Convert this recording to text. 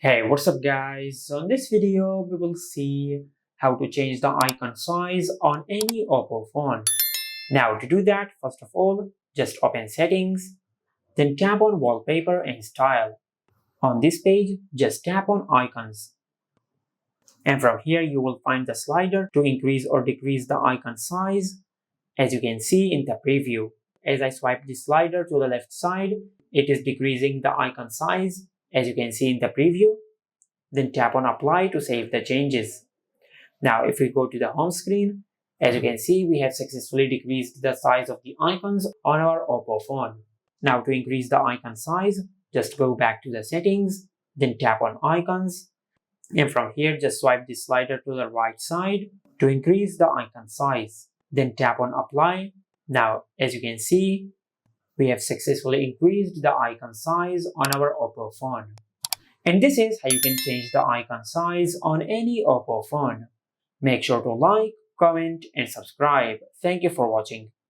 Hey, what's up guys? So in this video, we will see how to change the icon size on any Oppo phone. Now to do that, first of all, just open settings, then tap on wallpaper and style. On this page, just tap on icons. And from here, you will find the slider to increase or decrease the icon size, as you can see in the preview. As I swipe the slider to the left side, it is decreasing the icon size, as you can see in the preview. Then tap on apply to save the changes. Now if we go to the home screen, as you can see we have successfully decreased the size of the icons on our Oppo phone. Now to increase the icon size, just go back to the settings, then tap on icons, and from here just swipe the slider to the right side to increase the icon size. Then tap on apply. Now as you can see, we have successfully increased the icon size on our Oppo phone. And this is how you can change the icon size on any Oppo phone. Make sure to like, comment, and subscribe. Thank you for watching.